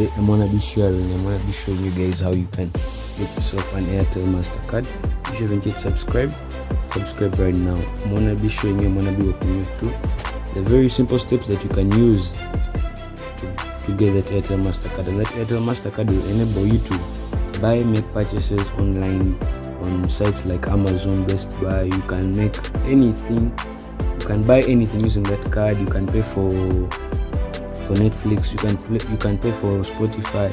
today I'm gonna be showing you guys how you can get yourself an Airtel MasterCard. If you haven't yet subscribe right now. I'm gonna be walking you through the very simple steps that you can use to get that Airtel MasterCard. And that Airtel MasterCard will enable you to make purchases online on sites like Amazon, Best Buy. You can make anything. You can buy anything using that card. You can pay for Netflix. You can pay for Spotify.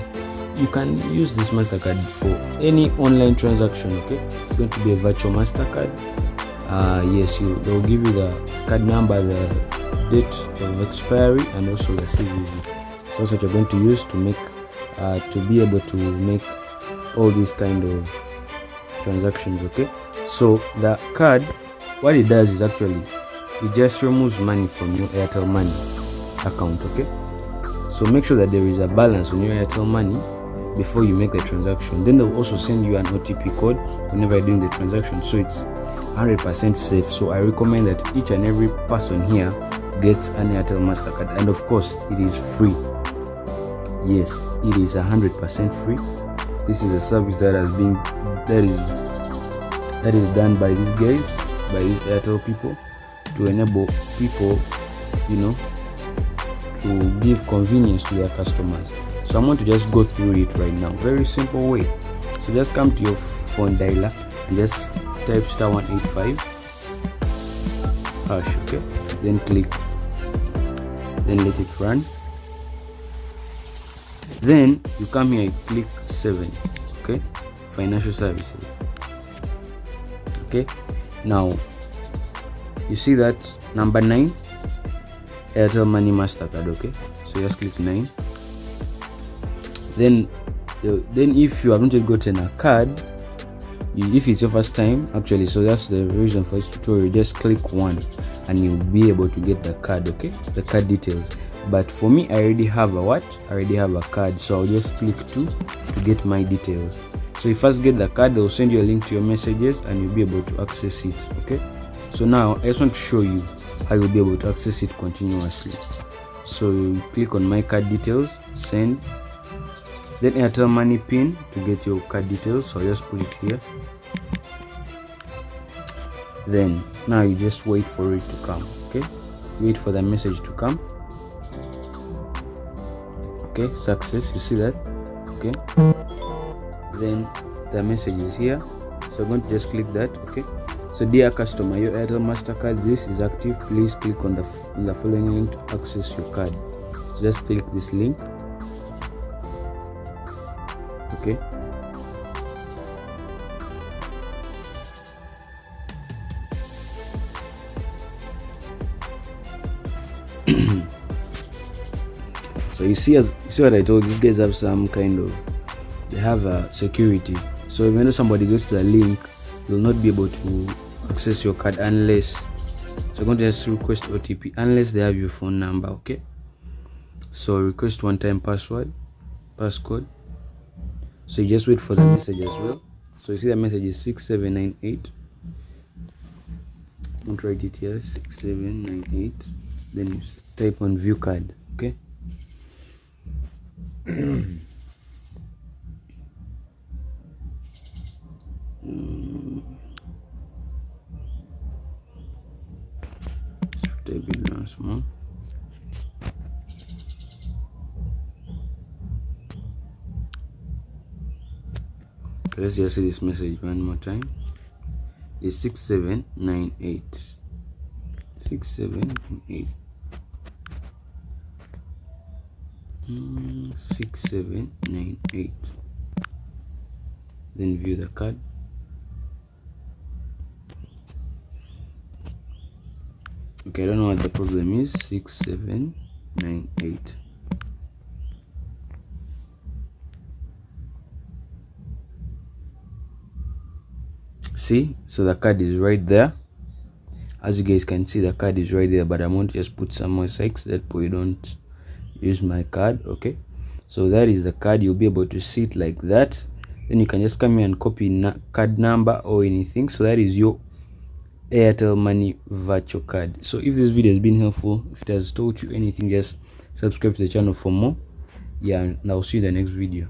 You can use this MasterCard for any online transaction. Okay, it's going to be a virtual MasterCard. Yes, they'll give you the card number, the date of expiry, and also the CVV. So that's what you're going to use to be able to make all these kind of transactions. Okay, so the card, what it does is actually it just removes money from your Airtel Money account. Okay, so make sure that there is a balance on your Airtel Money before you make the transaction. Then they'll also send you an OTP code whenever you're doing the transaction, so it's 100% safe. So I recommend that each and every person here gets an Airtel MasterCard, and of course it is free. Yes, it is 100% free. This is a service that is done by these guys, by these Airtel people, to enable people, to give convenience to their customers. So I'm going to just go through it right now. Very simple way. So just come to your phone dialer and just type *185 hash. Okay, then click, then let it run. Then you come here, you click 7. Okay, financial services. Okay, now you see that number 9, Airtel Money MasterCard. Okay, so just click 9. Then if you haven't gotten a card, if it's your first time actually, so that's the reason for this tutorial, just click 1 and you'll be able to get the card. Okay, the card details. But for me, I already have a card, so I'll just click 2 to get my details. So you first get the card, they'll send you a link to your messages and you'll be able to access it. Okay, so now I just want to show you how you'll be able to access it continuously. So you click on my card details, send, then Airtel Money PIN to get your card details, so I'll just put it here. Then now you just wait for it to come. Okay, wait for the message to come. Okay, success, you see that. Okay, then the message is here, so I'm going to just click that. Okay, so dear customer, your Airtel MasterCard, this is active. Please click on the following link to access your card. So just click this link. Okay, so you see what I told you, these guys have some kind of, they have a security. So when somebody goes to the link, you'll not be able to access your card unless, so I'm going to just request OTP unless they have your phone number. Okay, so request one-time passcode. So you just wait for the message as well. So you see the message is 6798. Don't write it here, 6798. Then you type on view card. Okay, type it once more. Let's just see this message one more time. It's 6798. 6798. 6798. Then view the card. Okay, I don't know what the problem is. 6798. See, so the card is right there. As you guys can see, the card is right there, but I'm going to just put some more sex that we don't use my card. Okay, so that is the card. You'll be able to see it like that. Then you can just come here and copy card number or anything. So that is your Airtel Money Virtual Card. So if this video has been helpful, if it has taught you anything, just subscribe to the channel for more. Yeah, and I'll see you in the next video.